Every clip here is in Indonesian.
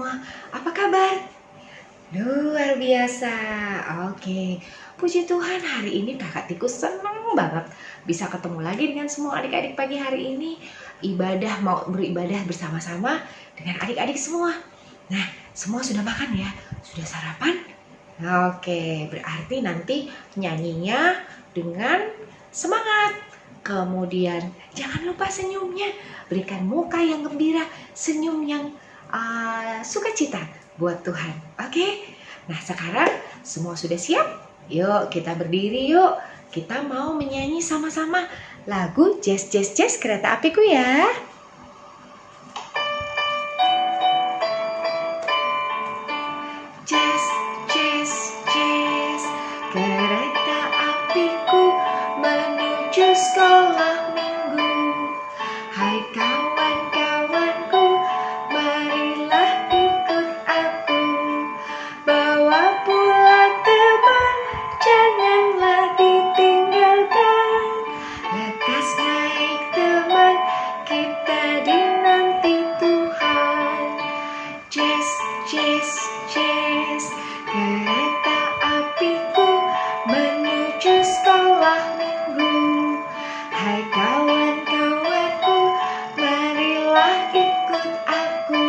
semua, apa kabar? Luar biasa. Oke, puji Tuhan hari ini Kakak Tikus senang banget bisa ketemu lagi dengan semua adik-adik pagi hari ini. Mau beribadah bersama-sama dengan adik-adik semua. Nah, semua sudah makan ya? Sudah sarapan? Oke, berarti nanti nyanyinya dengan semangat. Kemudian jangan lupa senyumnya, berikan muka yang gembira, senyum yang sukacita buat Tuhan. Oke? Nah, sekarang semua sudah siap? Yuk kita berdiri yuk. Kita mau menyanyi sama-sama lagu Jazz Jazz Jazz Kereta Apiku ya. Jazz Jazz Jazz kereta apiku menuju sekolah minggu. Hai kawan-kawanku, marilah ikut aku. Bawa pula teman, janganlah ditinggalkan. Lekas naik teman, kita dinanti Tuhan. Jazz, jazz, jazz, kereta apiku menuju sekolah minggu. Hai kawan-kawanku, marilah ikut aku.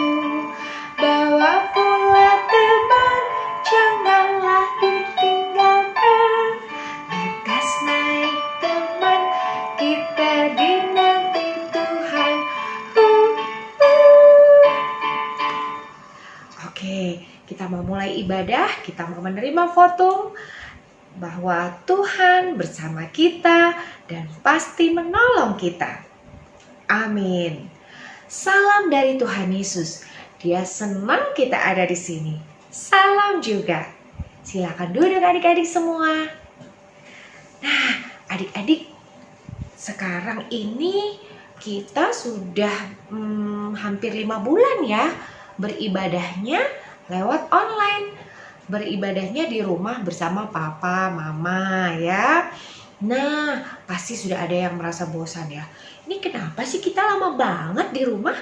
Bawa pula teman, janganlah ditinggalkan. Lekas naik teman, kita dinanti Tuhan. Oke, kita mau mulai ibadah, kita mau menerima foto bahwa Tuhan bersama kita dan pasti menolong kita. Amin. Salam dari Tuhan Yesus. Dia senang kita ada di sini. Salam juga. Silakan duduk adik-adik semua. Nah, adik-adik, sekarang ini kita sudah hampir 5 bulan ya beribadahnya lewat online. Beribadahnya di rumah bersama papa, mama ya. Nah, pasti sudah ada yang merasa bosan ya. Ini kenapa sih kita lama banget di rumah?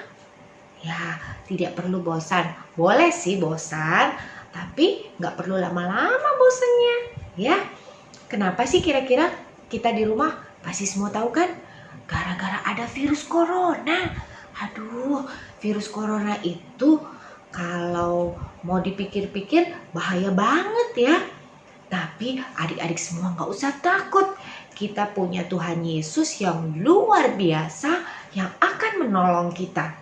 Ya, tidak perlu bosan. Boleh sih bosan, tapi nggak perlu lama-lama bosannya. Ya, kenapa sih kira-kira kita di rumah? Pasti semua tahu kan? Gara-gara ada virus corona. Aduh, virus corona itu kalau mau dipikir-pikir bahaya banget ya. Tapi adik-adik semua nggak usah takut. Kita punya Tuhan Yesus yang luar biasa yang akan menolong kita.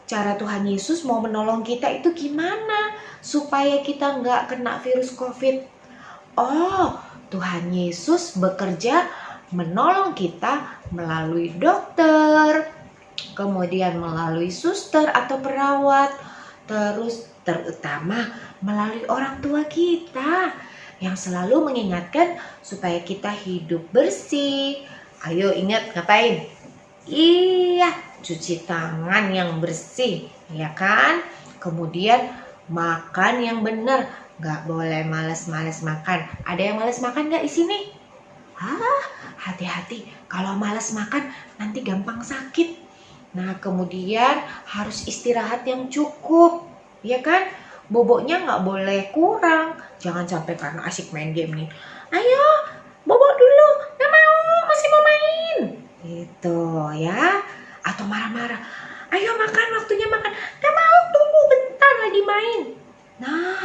Cara Tuhan Yesus mau menolong kita itu gimana supaya kita nggak kena virus COVID? Oh, Tuhan Yesus bekerja menolong kita melalui dokter, kemudian melalui suster atau perawat, terus terutama melalui orang tua kita yang selalu mengingatkan supaya kita hidup bersih. Ayo ingat ngapain? Iya, cuci tangan yang bersih, ya kan? Kemudian makan yang benar, nggak boleh males-males makan. Ada yang males makan nggak di sini? Hati-hati, kalau males makan nanti gampang sakit. Nah, kemudian harus istirahat yang cukup, ya kan? Boboknya nggak boleh kurang. Jangan sampai karena asik main game nih. Ayo, bobok dulu, nggak mau, masih mau main. Gitu ya. Atau marah-marah. Ayo makan, waktunya makan. Nggak mau, tunggu bentar lagi main. Nah,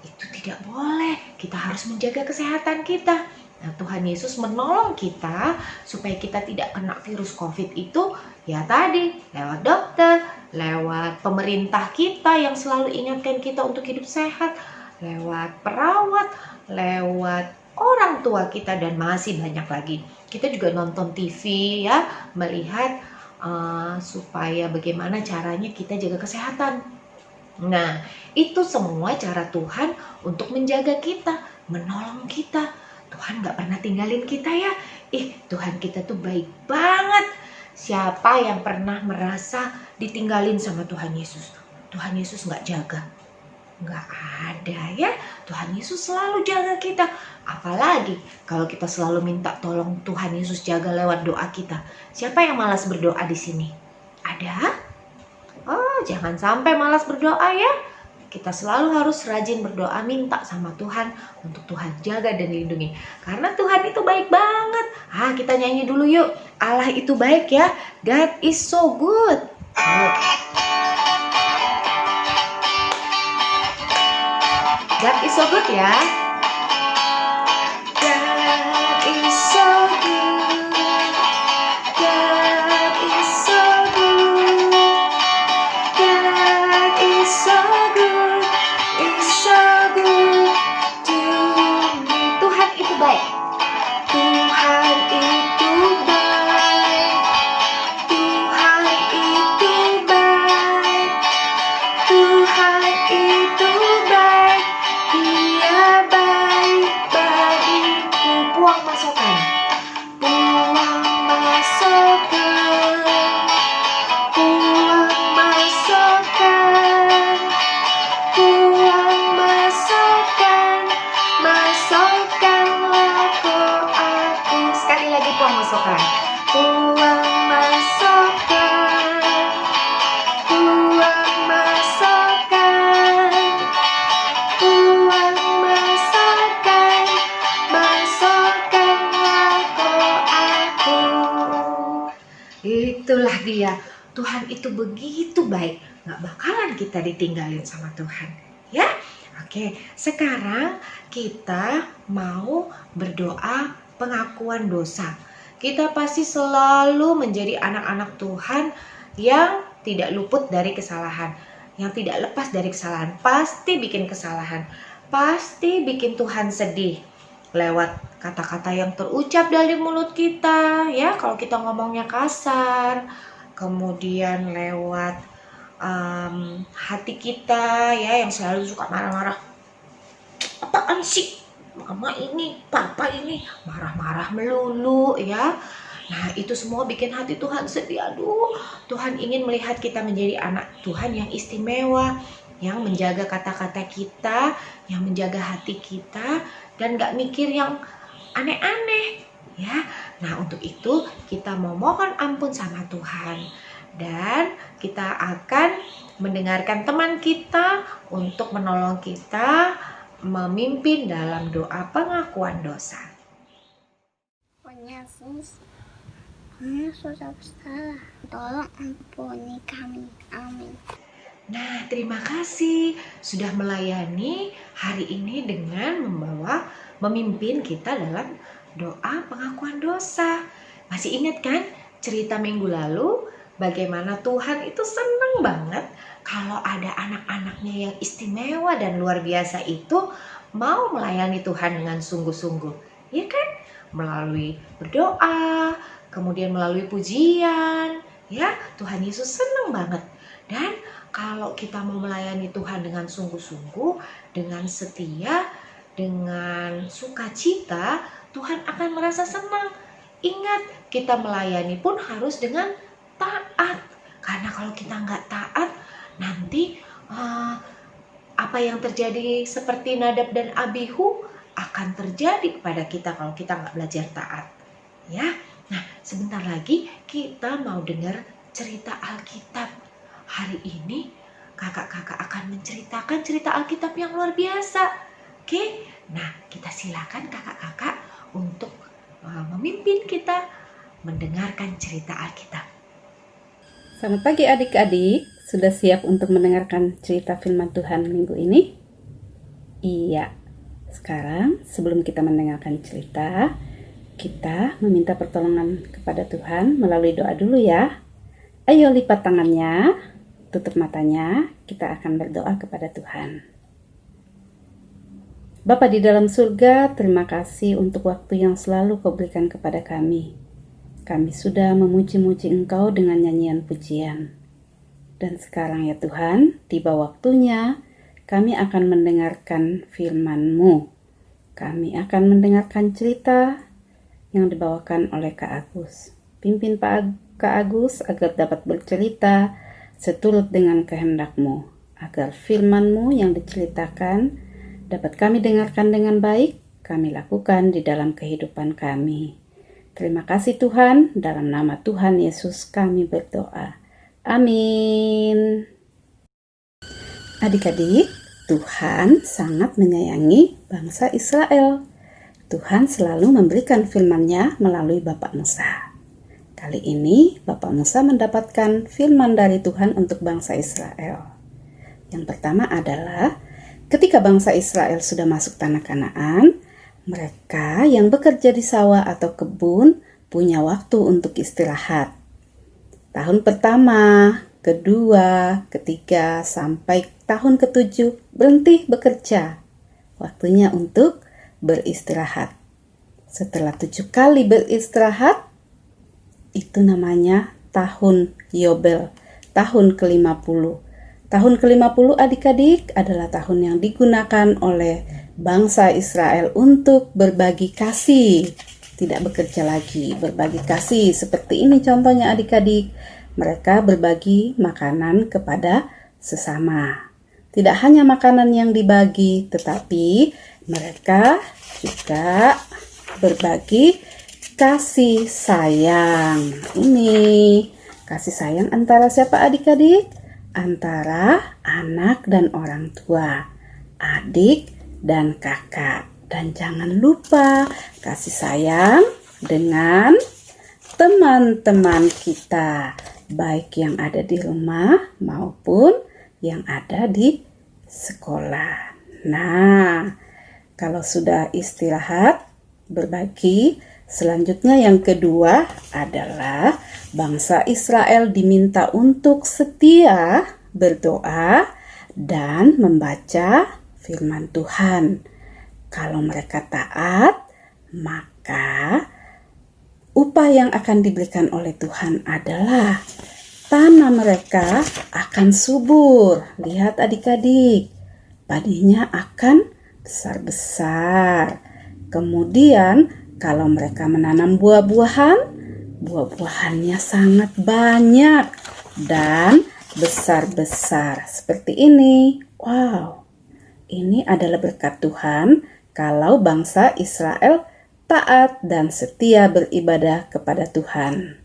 itu tidak boleh. Kita harus menjaga kesehatan kita. Nah, Tuhan Yesus menolong kita supaya kita tidak kena virus COVID itu ya tadi lewat dokter, lewat pemerintah kita yang selalu ingatkan kita untuk hidup sehat, lewat perawat, lewat orang tua kita dan masih banyak lagi. Kita juga nonton TV ya, melihat supaya bagaimana caranya kita jaga kesehatan. Nah, itu semua cara Tuhan untuk menjaga kita, menolong kita. Tuhan gak pernah tinggalin kita ya. Tuhan kita tuh baik banget. Siapa yang pernah merasa ditinggalin sama Tuhan Yesus? Tuhan Yesus gak jaga? Gak ada ya. Tuhan Yesus selalu jaga kita. Apalagi kalau kita selalu minta tolong Tuhan Yesus jaga lewat doa kita. Siapa yang malas berdoa di sini? Ada? Oh, jangan sampai malas berdoa ya. Kita selalu harus rajin berdoa, minta sama Tuhan untuk Tuhan jaga dan lindungi. Karena Tuhan itu baik banget. Kita nyanyi dulu yuk. Allah itu baik ya. God is so good. God is so good ya. God is so good. God is so good. God is so good. Is so good to me. Tuhan itu baik. Tuhan itu baik. Tuhan itu baik. Tuhan itu baik. Dia baik bagiku. Puang masukkan. Puang masukkan. Puang masukkan. Puang masukkan. Masukkanlah ke aku. Sekali lagi puang masukkan. Puang masukkan. Puang masukkan. Puang masukkan. Masukkanlah ke aku. Itulah dia. Tuhan itu begitu baik. Gak bakalan kita ditinggalin sama Tuhan. Ya? Oke, sekarang kita mau berdoa pengakuan dosa. Kita pasti selalu menjadi anak-anak Tuhan yang tidak luput dari kesalahan, yang tidak lepas dari kesalahan. Pasti bikin kesalahan, pasti bikin Tuhan sedih lewat kata-kata yang terucap dari mulut kita, ya. Kalau kita ngomongnya kasar, kemudian lewat hati kita ya yang selalu suka marah-marah. Apaan sih? Mama ini, papa ini marah-marah melulu ya. Nah, itu semua bikin hati Tuhan sedih. Aduh, Tuhan ingin melihat kita menjadi anak Tuhan yang istimewa, yang menjaga kata-kata kita, yang menjaga hati kita, dan gak mikir yang aneh-aneh ya. Nah, untuk itu kita mau mohon ampun sama Tuhan. Dan kita akan mendengarkan teman kita untuk menolong kita memimpin dalam doa pengakuan dosa. Yesus, kami sudah bersalah, tolong ampuni kami. Amin. Nah, terima kasih sudah melayani hari ini dengan memimpin kita dalam doa pengakuan dosa. Masih ingat kan cerita minggu lalu? Bagaimana Tuhan itu senang banget kalau ada anak-anaknya yang istimewa dan luar biasa itu mau melayani Tuhan dengan sungguh-sungguh. Ya kan? Melalui berdoa, kemudian melalui pujian. Ya, Tuhan Yesus senang banget. Dan kalau kita mau melayani Tuhan dengan sungguh-sungguh, dengan setia, dengan sukacita, Tuhan akan merasa senang. Ingat, kita melayani pun harus dengan taat. Karena kalau kita nggak taat, nanti apa yang terjadi seperti Nadab dan Abihu akan terjadi kepada kita kalau kita nggak belajar taat. Ya, nah sebentar lagi kita mau dengar cerita Alkitab. Hari ini kakak-kakak akan menceritakan cerita Alkitab yang luar biasa. Oke, nah kita silakan kakak-kakak untuk memimpin kita mendengarkan cerita Alkitab. Selamat pagi adik-adik, sudah siap untuk mendengarkan cerita firman Tuhan minggu ini? Iya, sekarang sebelum kita mendengarkan cerita, kita meminta pertolongan kepada Tuhan melalui doa dulu ya. Ayo lipat tangannya, tutup matanya, kita akan berdoa kepada Tuhan. Bapa di dalam surga, terima kasih untuk waktu yang selalu Kau berikan kepada kami. Kami sudah memuji-muji Engkau dengan nyanyian pujian. Dan sekarang ya Tuhan, tiba waktunya kami akan mendengarkan firman-Mu. Kami akan mendengarkan cerita yang dibawakan oleh Kak Agus. Pimpin Kak Agus agar dapat bercerita seturut dengan kehendak-Mu, agar firman-Mu yang diceritakan dapat kami dengarkan dengan baik, kami lakukan di dalam kehidupan kami. Terima kasih Tuhan, dalam nama Tuhan Yesus kami berdoa. Amin. Adik-adik, Tuhan sangat menyayangi bangsa Israel. Tuhan selalu memberikan firman-Nya melalui Bapak Musa. Kali ini Bapak Musa mendapatkan firman dari Tuhan untuk bangsa Israel. Yang pertama adalah ketika bangsa Israel sudah masuk tanah Kanaan, mereka yang bekerja di sawah atau kebun punya waktu untuk istirahat. Tahun pertama, kedua, ketiga, sampai tahun ketujuh berhenti bekerja. Waktunya untuk beristirahat. Setelah 7 kali beristirahat, itu namanya tahun Yobel, tahun ke-50. Tahun ke-50 adik-adik adalah tahun yang digunakan oleh bangsa Israel untuk berbagi kasih. Tidak bekerja lagi, berbagi kasih. Seperti ini contohnya adik-adik. Mereka berbagi makanan kepada sesama. Tidak hanya makanan yang dibagi, tetapi mereka juga berbagi kasih sayang. Ini kasih sayang antara siapa adik-adik? Antara anak dan orang tua, adik dan kakak. Dan jangan lupa kasih sayang dengan teman-teman kita, baik yang ada di rumah maupun yang ada di sekolah. Nah, kalau sudah istirahat, berbagi, selanjutnya yang kedua adalah bangsa Israel diminta untuk setia, berdoa, dan membaca firman Tuhan. Kalau mereka taat, maka upah yang akan diberikan oleh Tuhan adalah tanah mereka akan subur. Lihat adik-adik, padinya akan besar-besar. Kemudian kalau mereka menanam buah-buahan, buah-buahannya sangat banyak dan besar-besar. Seperti ini. Wow, ini adalah berkat Tuhan kalau bangsa Israel taat dan setia beribadah kepada Tuhan.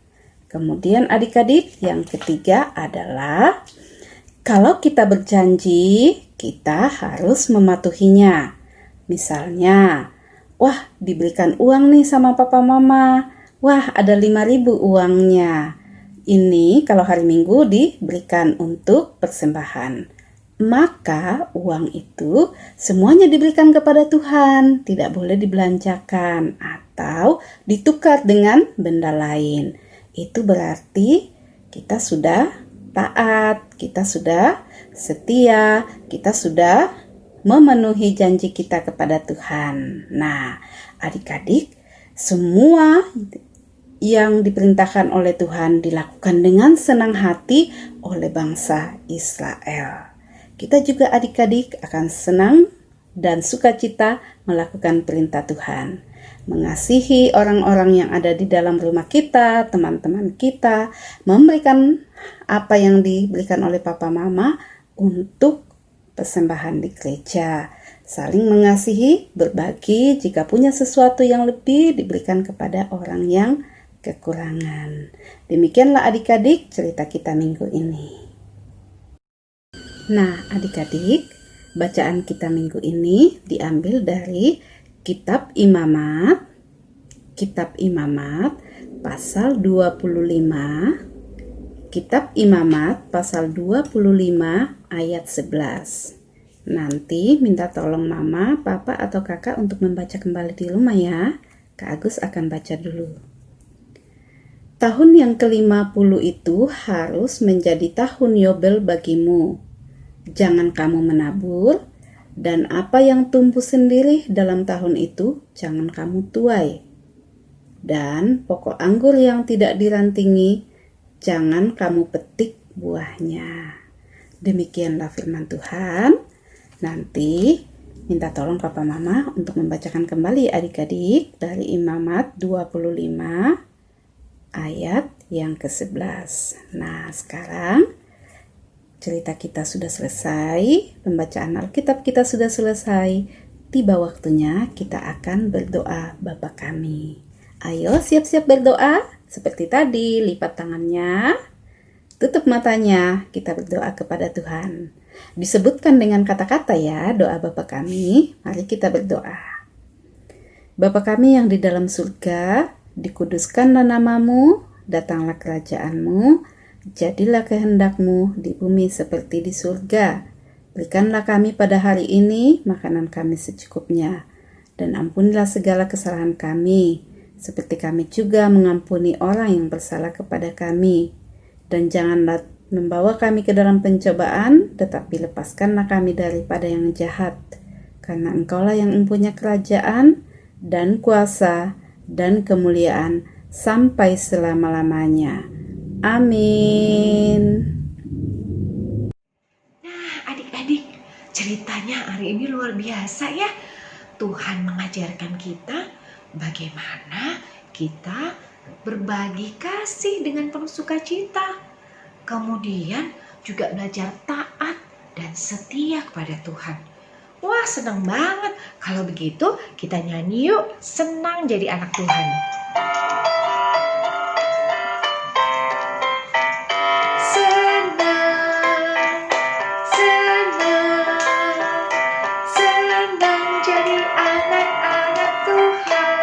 Kemudian adik-adik, yang ketiga adalah kalau kita berjanji, kita harus mematuhinya. Misalnya, wah diberikan uang nih sama papa mama, wah ada 5.000 uangnya. Ini kalau hari Minggu diberikan untuk persembahan. Maka uang itu semuanya diberikan kepada Tuhan, tidak boleh dibelanjakan atau ditukar dengan benda lain. Itu berarti kita sudah taat, kita sudah setia, kita sudah memenuhi janji kita kepada Tuhan. Nah, adik-adik, semua yang diperintahkan oleh Tuhan dilakukan dengan senang hati oleh bangsa Israel. Kita juga adik-adik akan senang dan sukacita melakukan perintah Tuhan. Mengasihi orang-orang yang ada di dalam rumah kita, teman-teman kita, memberikan apa yang diberikan oleh papa mama untuk persembahan di gereja. Saling mengasihi, berbagi, jika punya sesuatu yang lebih diberikan kepada orang yang kekurangan. Demikianlah adik-adik cerita kita minggu ini. Nah, adik-adik, bacaan kita minggu ini diambil dari Kitab Imamat pasal 25. Kitab Imamat pasal 25 ayat 11. Nanti minta tolong mama, papa, atau kakak untuk membaca kembali di rumah ya. Kak Agus akan baca dulu. Tahun yang ke-50 itu harus menjadi tahun Yobel bagimu. Jangan kamu menabur, dan apa yang tumbuh sendiri dalam tahun itu jangan kamu tuai. Dan pokok anggur yang tidak dirantingi, jangan kamu petik buahnya. Demikianlah firman Tuhan. Nanti minta tolong papa mama untuk membacakan kembali adik-adik dari Imamat 25 ayat yang ke-11. Nah, sekarang cerita kita sudah selesai, pembacaan Alkitab kita sudah selesai. Tiba waktunya kita akan berdoa Bapa kami. Ayo siap-siap berdoa. Seperti tadi, lipat tangannya, tutup matanya, kita berdoa kepada Tuhan. disebutkan dengan kata-kata ya, doa Bapa kami. Mari kita berdoa. Bapa kami yang di dalam surga, dikuduskanlah namamu, datanglah kerajaanmu, jadilah kehendakmu di bumi seperti di surga. Berikanlah kami pada hari ini makanan kami secukupnya, dan ampunilah segala kesalahan kami, seperti kami juga mengampuni orang yang bersalah kepada kami. Dan janganlah membawa kami ke dalam pencobaan, tetapi lepaskanlah kami daripada yang jahat. Karena Engkaulah yang mempunyai kerajaan, dan kuasa, dan kemuliaan, sampai selama-lamanya. Amin. Nah, adik-adik, ceritanya hari ini luar biasa ya. Tuhan mengajarkan kita bagaimana kita berbagi kasih dengan penuh sukacita. Kemudian juga belajar taat dan setia kepada Tuhan. Wah, senang banget. Kalau begitu, kita nyanyi yuk, senang jadi anak Tuhan. Senang, senang, senang jadi anak-anak Tuhan.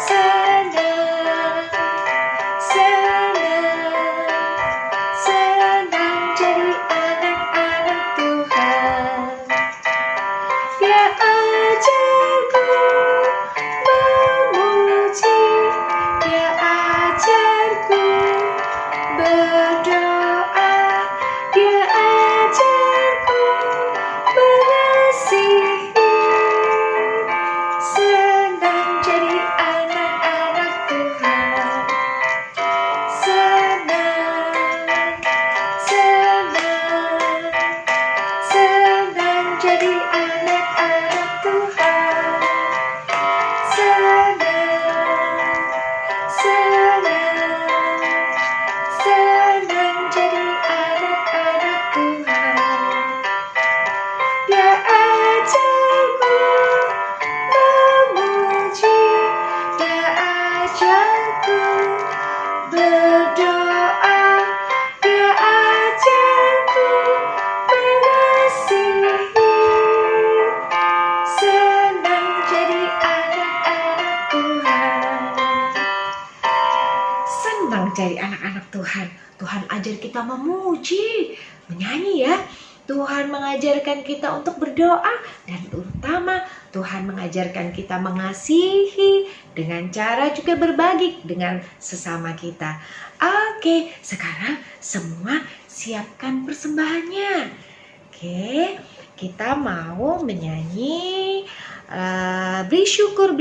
Senang, senang, senang jadi anak-anak Tuhan. Dia ajarku memuji, dia ajarku berdoa, dia ajarku mengasihi. Senang jadi anak-anak Tuhan. Senang, senang, senang jadi anak-anak Tuhan. Senang, senang, senang jadi anak-anak Tuhan. Dia ajarku memuji, dia ajarku berdoa, dia ajarku mengasihi. Senang jadi anak-anak Tuhan. Senang jadi anak-anak Tuhan. Tuhan ajar kita memuji, menyanyi ya. Tuhan mengajarkan kita untuk berdoa, dan terutama Tuhan mengajarkan kita mengasihi dengan cara juga berbagi dengan sesama kita. Oke, sekarang semua siapkan persembahannya. Oke, kita mau menyanyi beri syukur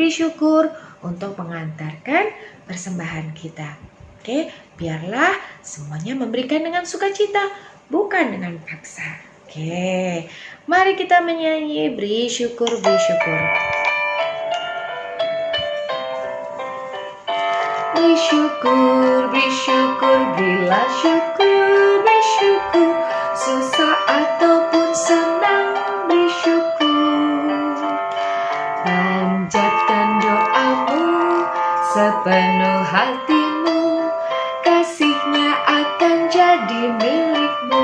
untuk mengantarkan persembahan kita. Oke, biarlah semuanya memberikan dengan sukacita, bukan dengan paksa. Oke, mari kita menyanyi beri syukur. Beri syukur, berilah syukur, beri syukur. Susah ataupun senang, beri syukur. Panjatkan doamu sepenuh hatimu, kasihnya akan jadi milikmu.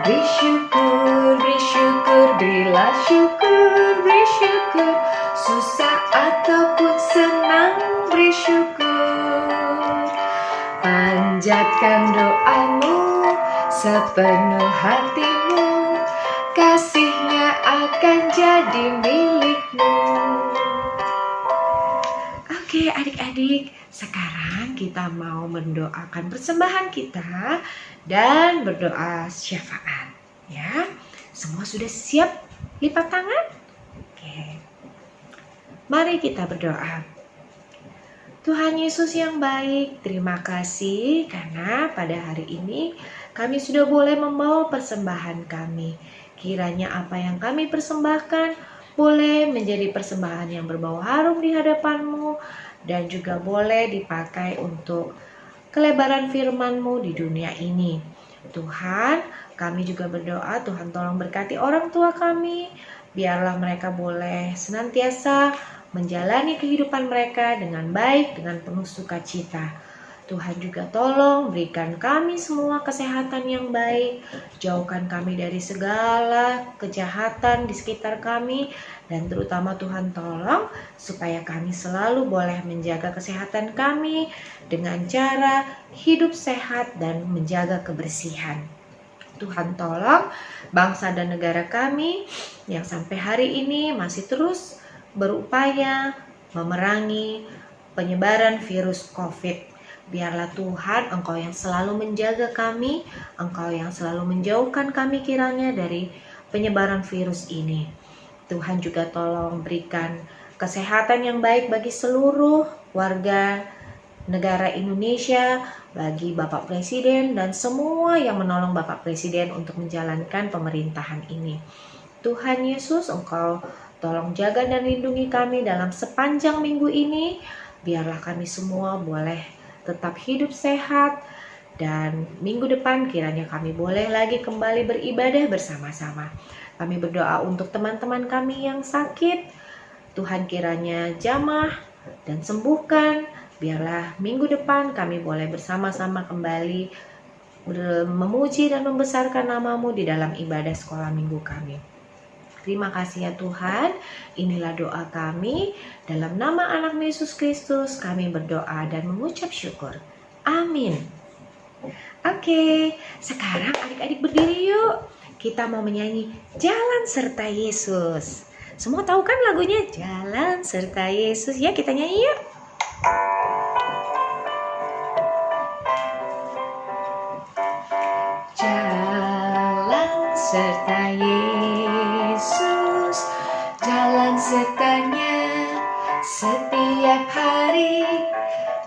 Beri syukur, berilah syukur, beri syukur. Susah ataupun senang, beri syukur. Panjatkan doamu sepenuh hatimu, kasihnya akan jadi milikmu. Oke adik-adik, sekarang kita mau mendoakan persembahan kita dan berdoa syafaat ya. Semua sudah siap lipat tangan? Oke. Mari kita berdoa. Tuhan Yesus yang baik, terima kasih karena pada hari ini kami sudah boleh membawa persembahan kami. Kiranya apa yang kami persembahkan boleh menjadi persembahan yang berbau harum di hadapan-Mu dan juga boleh dipakai untuk kelebaran firman-Mu di dunia ini. Tuhan, kami juga berdoa, Tuhan tolong berkati orang tua kami, biarlah mereka boleh senantiasa menjalani kehidupan mereka dengan baik, dengan penuh sukacita. Tuhan juga tolong berikan kami semua kesehatan yang baik, jauhkan kami dari segala kejahatan di sekitar kami, dan terutama Tuhan tolong supaya kami selalu boleh menjaga kesehatan kami dengan cara hidup sehat dan menjaga kebersihan. Tuhan tolong bangsa dan negara kami yang sampai hari ini masih terus berupaya memerangi penyebaran virus COVID. Biarlah Tuhan, Engkau yang selalu menjaga kami, Engkau yang selalu menjauhkan kami kiranya dari penyebaran virus ini. Tuhan juga tolong berikan kesehatan yang baik bagi seluruh warga negara Indonesia, bagi Bapak Presiden dan semua yang menolong Bapak Presiden untuk menjalankan pemerintahan ini. Tuhan Yesus, Engkau tolong jaga dan lindungi kami dalam sepanjang minggu ini. Biarlah kami semua boleh tetap hidup sehat, dan minggu depan kiranya kami boleh lagi kembali beribadah bersama-sama. Kami berdoa untuk teman-teman kami yang sakit. Tuhan kiranya jamah dan sembuhkan. Biarlah minggu depan kami boleh bersama-sama kembali memuji dan membesarkan nama-Mu di dalam ibadah sekolah minggu kami. Terima kasih ya Tuhan, inilah doa kami. Dalam nama anak Yesus Kristus kami berdoa dan mengucap syukur. Amin. Oke, sekarang adik-adik berdiri yuk. Kita mau menyanyi Jalan Serta Yesus. Semua tahu kan lagunya Jalan Serta Yesus? Ya, kita nyanyi yuk. Jalan serta Yesus, jalan sertanya setiap hari.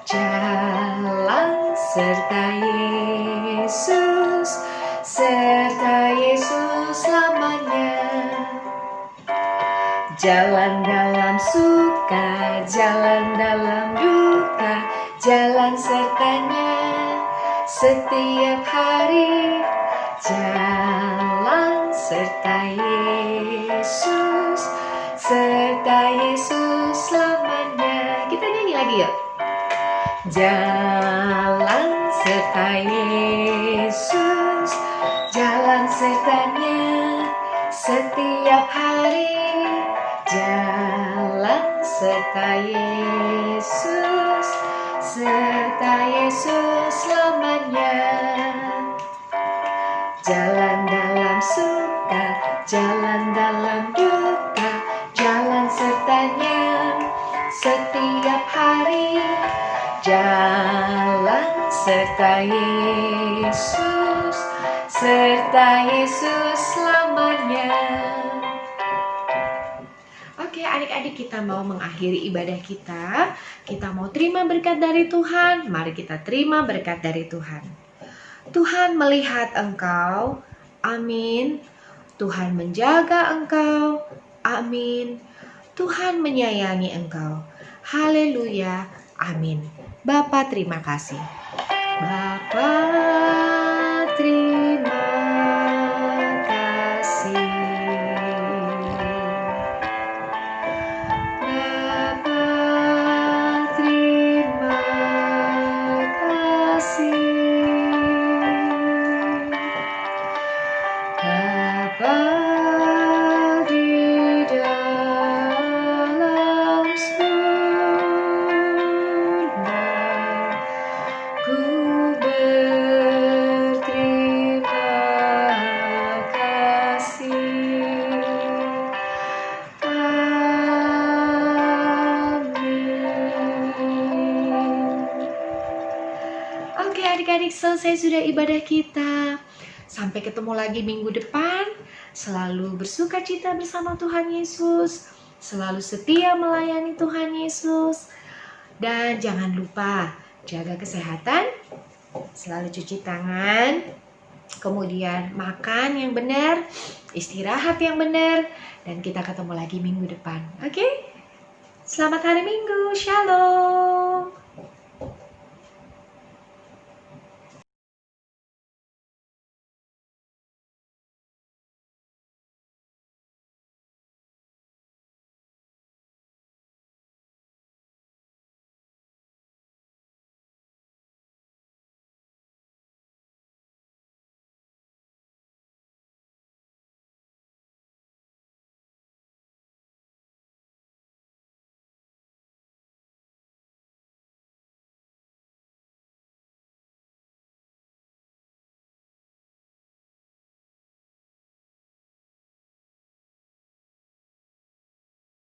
Jalan serta Yesus, serta Yesus selamanya. Jalan dalam suka, jalan dalam duka, jalan sertanya setiap hari. Jalan serta Yesus, serta Yesus selamanya. Kita nyanyi lagi yuk. Jalan serta Yesus, jalan sertanya setiap hari. Jalan serta Yesus, serta Yesus selamanya. Jalan dalam suka, jalan dalam duka, jalan sertanya setiap hari. Jalan serta Yesus, serta Yesus selamanya. Oke adik-adik, kita mau mengakhiri ibadah kita. Kita mau terima berkat dari Tuhan. Mari kita terima berkat dari Tuhan. Tuhan melihat engkau, amin. Tuhan menjaga engkau, amin. Tuhan menyayangi engkau, haleluya, amin. Bapa terima kasih. Bapa terima kasih. Bapa terima kasih. Bapa di dalam surga, ku berterima kasih. Amin. Oke adik-adik, selesai sudah ibadah kita. Sampai ketemu lagi minggu depan. Selalu bersuka cita bersama Tuhan Yesus. Selalu setia melayani Tuhan Yesus. Dan jangan lupa jaga kesehatan. Selalu cuci tangan. Kemudian makan yang benar. Istirahat yang benar. Dan kita ketemu lagi minggu depan. Oke? Selamat hari Minggu. Shalom.